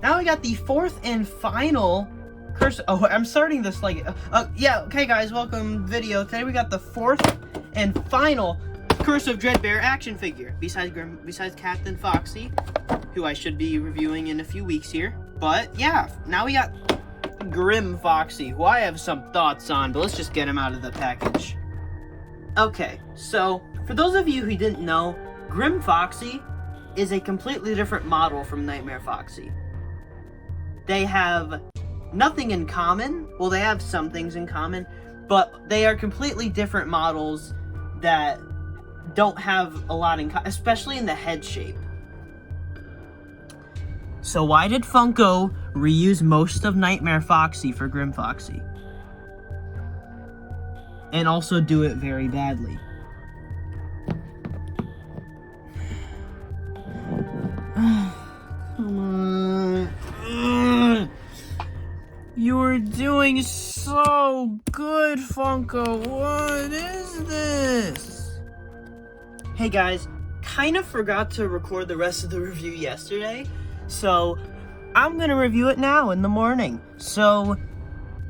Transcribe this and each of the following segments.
now we got the fourth and final curse. Oh, I'm starting this like, yeah, okay guys, welcome video. Today we got the fourth and final Curse of Dreadbear action figure. Besides Captain Foxy, who I should be reviewing in a few weeks here. But yeah, now we got Grimm Foxy, who I have some thoughts on, but let's just get him out of the package. Okay, so for those of you who didn't know, Grimm Foxy is a completely different model from Nightmare Foxy. They have nothing in common. Well, they have some things in common, but they are completely different models that don't have a lot in common, especially in the head shape. So why did Funko reuse most of Nightmare Foxy for Grimm Foxy? And also do it very badly. Come on. You're doing so good, Funko. What is this? Hey guys, kind of forgot to record the rest of the review yesterday, so I'm gonna review it now in the morning. So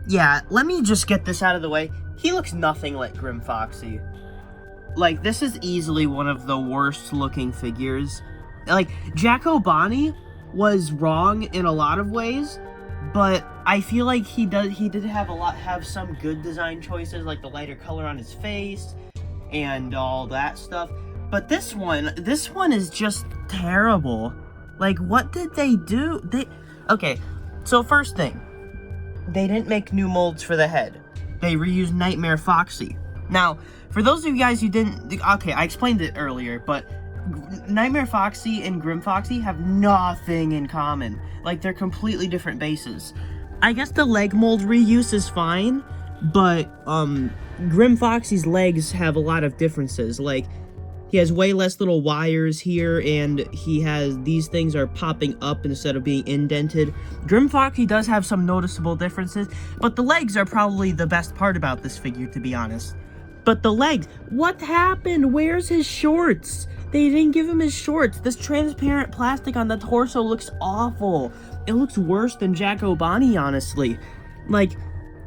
yeah, let me just get this out of the way. He looks nothing like Grimm Foxy. Like, this is easily one of the worst looking figures. Like, Jacko Bonnie was wrong in a lot of ways, but I feel like he did have some good design choices, like the lighter color on his face and all that stuff. But this one is just terrible. Like, what did they do? Okay, so first thing, they didn't make new molds for the head. They reused Nightmare Foxy. Now, for those of you guys who didn't, okay, I explained it earlier, but Nightmare Foxy and Grimm Foxy have nothing in common. Like, they're completely different bases. I guess the leg mold reuse is fine, but Grimm Foxy's legs have a lot of differences. Like, he has way less little wires here, and these things are popping up instead of being indented. Grimm Foxy does have some noticeable differences, but the legs are probably the best part about this figure, to be honest. But the legs, what happened? Where's his shorts? They didn't give him his shorts. This transparent plastic on the torso looks awful. It looks worse than Jacko Bonnie, honestly. Like,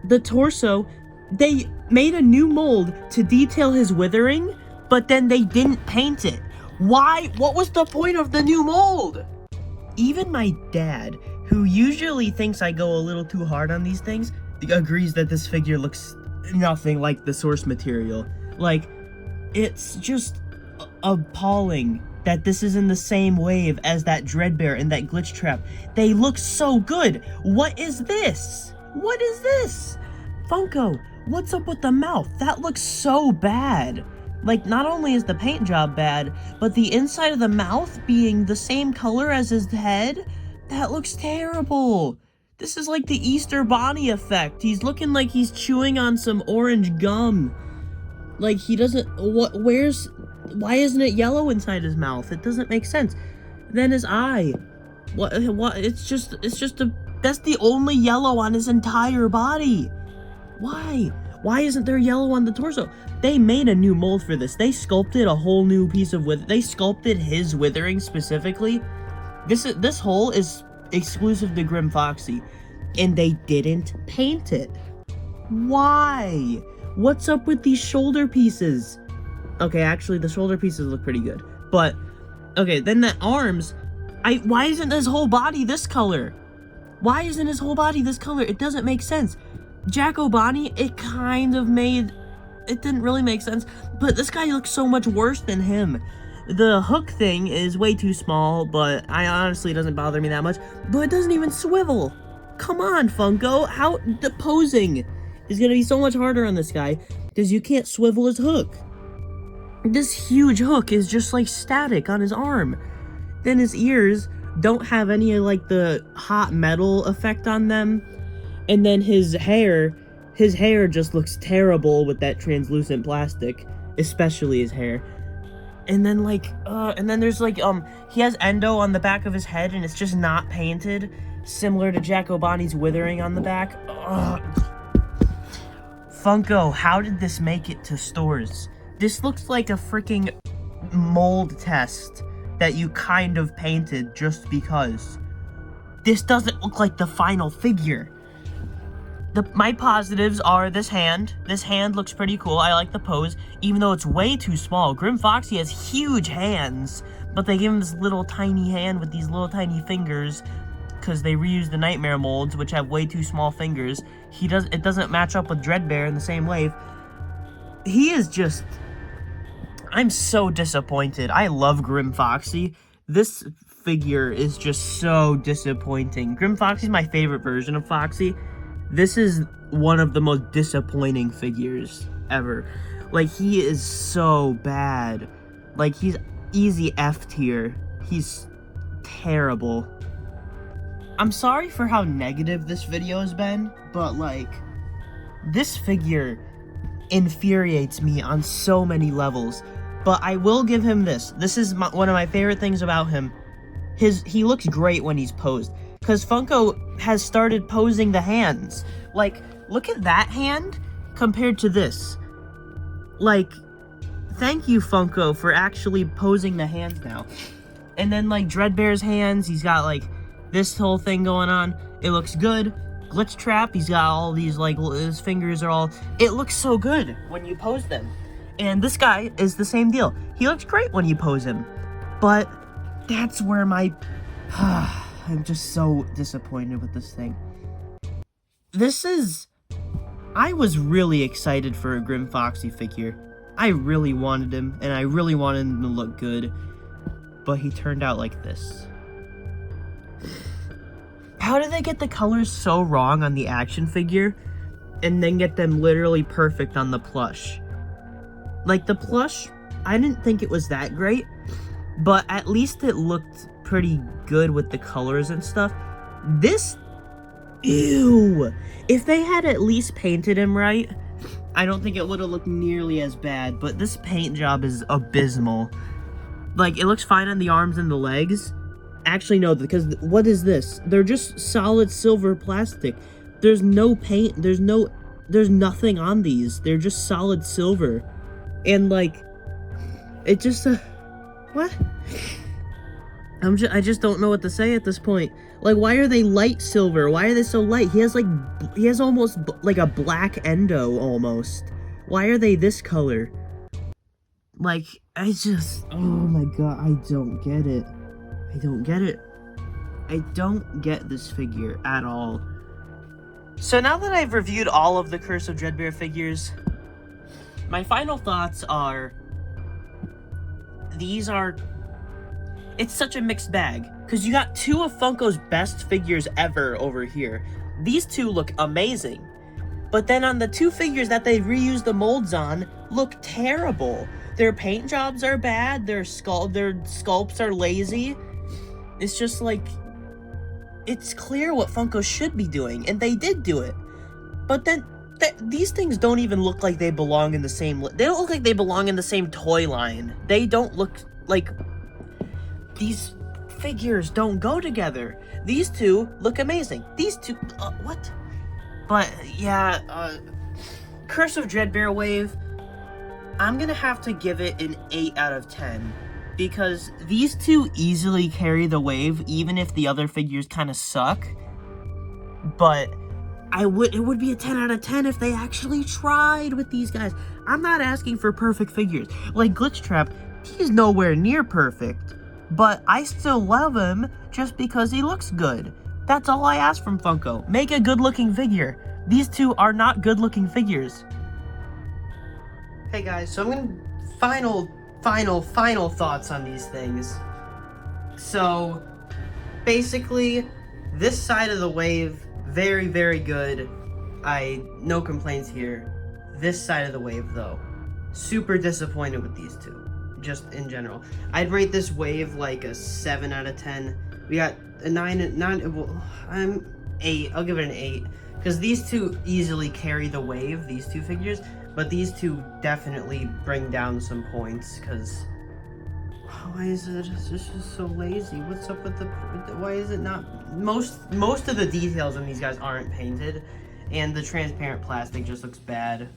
the torso, they made a new mold to detail his withering, but then they didn't paint it. Why? What was the point of the new mold? Even my dad, who usually thinks I go a little too hard on these things, agrees that this figure looks nothing like the source material. Like, it's just appalling that this is in the same wave as that Dreadbear and that Glitch Trap. They look so good. What is this? What is this? Funko, what's up with the mouth? That looks so bad. Like, not only is the paint job bad, but the inside of the mouth being the same color as his head, that looks terrible. This is like the Easter Bonnie effect. He's looking like he's chewing on some orange gum. Like, he doesn't, why isn't it yellow inside his mouth? It doesn't make sense. Then his eye. What, that's the only yellow on his entire body. Why? Why isn't there yellow on the torso? They made a new mold for this. They sculpted a whole new piece of they sculpted his withering specifically. This hole is exclusive to Grimm Foxy, and they didn't paint it. Why? What's up with these shoulder pieces? Okay, actually, the shoulder pieces look pretty good. But, okay, then the arms. Why isn't his whole body this color? Why isn't his whole body this color? It doesn't make sense. Jacko Bonnie, it didn't really make sense, but this guy looks so much worse than him. The hook thing is way too small, but honestly, it doesn't bother me that much, but it doesn't even swivel. Come on, Funko, the posing is gonna be so much harder on this guy, because you can't swivel his hook. This huge hook is just like static on his arm. Then his ears don't have any like the hot metal effect on them. And then his hair just looks terrible with that translucent plastic, especially his hair. And then and then there's like, he has endo on the back of his head and it's just not painted, similar to Jacko Bonnie's withering on the back. Funko, how did this make it to stores? This looks like a freaking mold test that you kind of painted just because. this doesn't look like the final figure. My positives are this hand. This hand looks pretty cool. I like the pose, even though it's way too small. Grimm Foxy has huge hands, but they give him this little tiny hand with these little tiny fingers because they reused the Nightmare molds, which have way too small fingers. It doesn't match up with Dreadbear in the same wave. He is just... I'm so disappointed. I love Grimm Foxy. This figure is just so disappointing. Grimm Foxy is my favorite version of Foxy. This is one of the most disappointing figures ever. Like, he is so bad. Like, he's easy F tier. He's terrible. I'm sorry for how negative this video has been, but, like, this figure infuriates me on so many levels. But I will give him this. This is one of my favorite things about him. He looks great when he's posed. Because Funko has started posing the hands. Like, look at that hand compared to this. Like, thank you, Funko, for actually posing the hands now. And then, like, Dreadbear's hands, he's got, like, this whole thing going on. It looks good. Glitch Trap, he's got all these, like, his fingers are all... It looks so good when you pose them. And this guy is the same deal. He looks great when you pose him. But that's where my... I'm just so disappointed with this thing. I was really excited for a Grimm Foxy figure. I really wanted him, and I really wanted him to look good. But he turned out like this. How did they get the colors so wrong on the action figure, and then get them literally perfect on the plush? Like, the plush, I didn't think it was that great, but at least it looked pretty good with the colors and stuff. This, ew. If they had at least painted him right, I don't think it would have looked nearly as bad, but this paint job is abysmal. Like, it looks fine on the arms and the legs. Actually, no, because what is this? They're just solid silver plastic. There's no paint, there's nothing on these. They're just solid silver. And, like, it just, what? I just don't know what to say at this point. Like, why are they light silver? Why are they so light? He has almost, like, a black endo, almost. Why are they this color? Like, oh my god, I don't get it. I don't get it. I don't get this figure at all. So now that I've reviewed all of the Curse of Dreadbear figures, my final thoughts are, it's such a mixed bag, because you got two of Funko's best figures ever over here. These two look amazing, but then on the two figures that they reused the molds on, look terrible. Their paint jobs are bad, their sculpts are lazy. It's just like, it's clear what Funko should be doing, and they did do it. But then, these things don't even look like they belong in the same... They don't look like they belong in the same toy line. They don't look like... These figures don't go together. These two look amazing. These two... what? But, yeah, Curse of Dreadbear Wave, I'm gonna have to give it an 8 out of 10. Because these two easily carry the wave, even if the other figures kind of suck. But... it would be a 10 out of 10 if they actually tried with these guys. I'm not asking for perfect figures. Like Glitch Trap, he's nowhere near perfect. But I still love him just because he looks good. That's all I ask from Funko. Make a good-looking figure. These two are not good-looking figures. Hey guys, so I'm gonna... Final thoughts on these things. So, basically, this side of the wave... very, very good. No complaints here. This side of the wave, though, super disappointed with these two, just in general. I'd rate this wave like a 7 out of 10. We got a 9, well, I'm 8. I'll give it an 8. Because these two easily carry the wave, these two figures, but these two definitely bring down some points, because... why is it just so lazy? What's up with why is it not... Most of the details on these guys aren't painted, and the transparent plastic just looks bad.